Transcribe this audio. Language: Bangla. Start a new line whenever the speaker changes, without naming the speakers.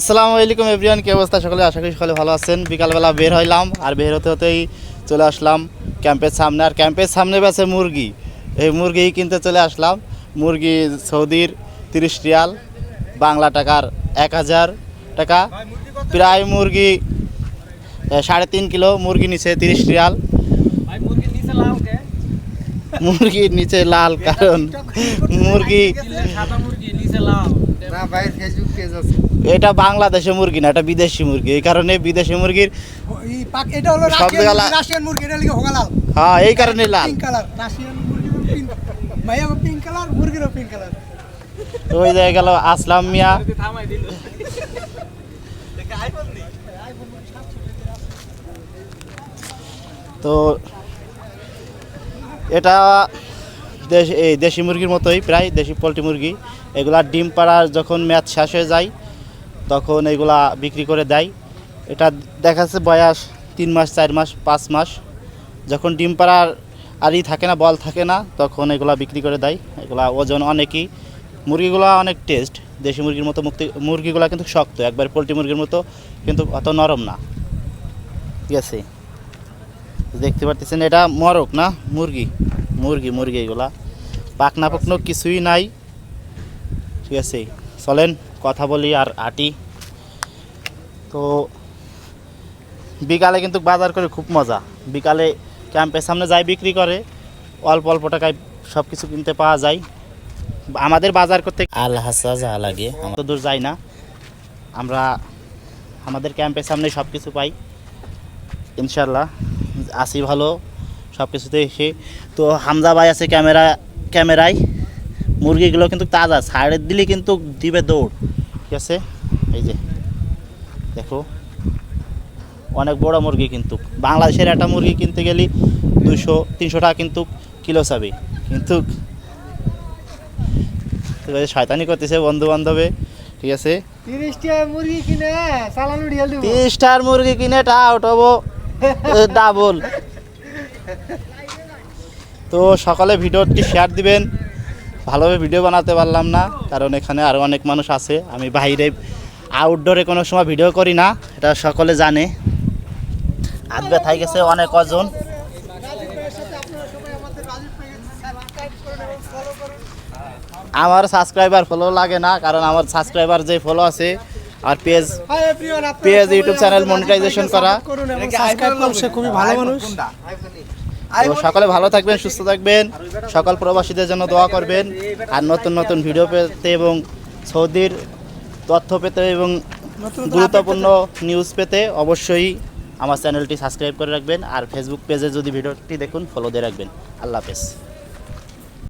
আসসালামু আলাইকুম এভরিওয়ান, কি অবস্থা সকলে? আশা করি সকলে ভালো আছেন। বিকালবেলা বের হইলাম, আর বের হতে হতেই চলে আসলাম ক্যাম্পের সামনে। আর ক্যাম্পের সামনে আছে মুরগি, এই মুরগি কিনতে চলে আসলাম। মুরগি সৌদির 30 রিয়াল, বাংলা টাকার 1000 টাকা। প্রায় মুরগি 3.5 কিলো মুরগি নিচে 30 রিয়াল। মুরগির নিচে লাল কারণ মুরগি এটা বাংলাদেশি মুরগি না, এটা বিদেশি মুরগি। এই কারণে বিদেশি মুরগির হ্যাঁ, এই কারণে লাল। ওই জায়গায় গেল আসলাম মিয়া। তো এটা এই দেশি মুরগির মতোই, প্রায় দেশি পোলট্রি মুরগি। এগুলা ডিম পাড়ার যখন ম্যাচ শেষ হয়ে যায় তখন এগুলা বিক্রি করে দেয়। এটা দেখা যাচ্ছে বয়স 3 মাস, 4 মাস, 5 মাস। যখন ডিম পাড়ার আরই থাকে না, বল থাকে না, তখন এগুলা বিক্রি করে দেয়। এগুলা ওজন অনেকই। মুরগিগুলো অনেক টেস্ট, দেশি মুরগির মতো। মুরগিগুলো কিন্তু শক্ত, একবার পোলট্রি মুরগির মতো, কিন্তু অত নরম না। ঠিক আছে, দেখতে পাচ্ছেন এটা মরক না, মুরগি মুরগি মুরগি এগুলা পাকনা পাকনো কিছুই নাই। ঠিক আছে, চলেন কথা বলি আর আটি। তো বিকালে কিন্তু বাজার করে খুব মজা। বিকালে ক্যাম্পের সামনে যাই বিক্রি করে, অল্প অল্প টাকায় সব কিছু কিনতে পাওয়া যায়। আমাদের বাজার করতে আল হাসা যা লাগে, আমরা দূর যাই না, আমরা আমাদের ক্যাম্পের সামনে সব কিছু পাই ইনশাল্লাহ। আসি ভালো সব কিছুতে এসে। তো হামজা ভাই আছে ক্যামেরায়। মুরগিগুলো কিন্তু তাজা, ছাড়ে দিলে কিন্তু দিবে দৌড়। ঠিক আছে, এই যে দেখো অনেক বড় মুরগি। কিন্তু বাংলাদেশের একটা মুরগি কিনতে গেলে 200-300 টাকা কিন্তু কিলো চাবে। কিন্তু শয়তানি করতেছে বন্ধু বান্ধবে। ঠিক আছে,
30টার মুরগি
কিনে টা উঠবো ডাবল। তো সকালে ভিডিওটি শেয়ার দিবেন। ভালোভাবে ভিডিও বানাতে পারলাম না, কারণ এখানে আরও অনেক মানুষ আছে। আমি বাইরে আউটডোরে কোনো সময় ভিডিও করি না, এটা সকলে জানে। হাত ব্যথা গেছে অনেক ওজন। আমার সাবস্ক্রাইবার ফলো লাগে না, কারণ আমার সাবস্ক্রাইবার যে ফলো আছে আর পেজ ইউটিউব চ্যানেল মনিটাইজেশন করা।
খুবই ভালো মানুষ।
তো সকলে ভালো থাকবেন, সুস্থ থাকবেন। সকল প্রবাসীদের জন্য দোয়া করবেন। আর নতুন নতুন ভিডিও পেতে এবং সৌদির তথ্য পেতে এবং গুরুত্বপূর্ণ নিউজ পেতে অবশ্যই আমার চ্যানেলটি সাবস্ক্রাইব করে রাখবেন। আর ফেসবুক পেজে যদি ভিডিওটি দেখুন, ফলো দিয়ে রাখবেন। আল্লাহ হাফেজ।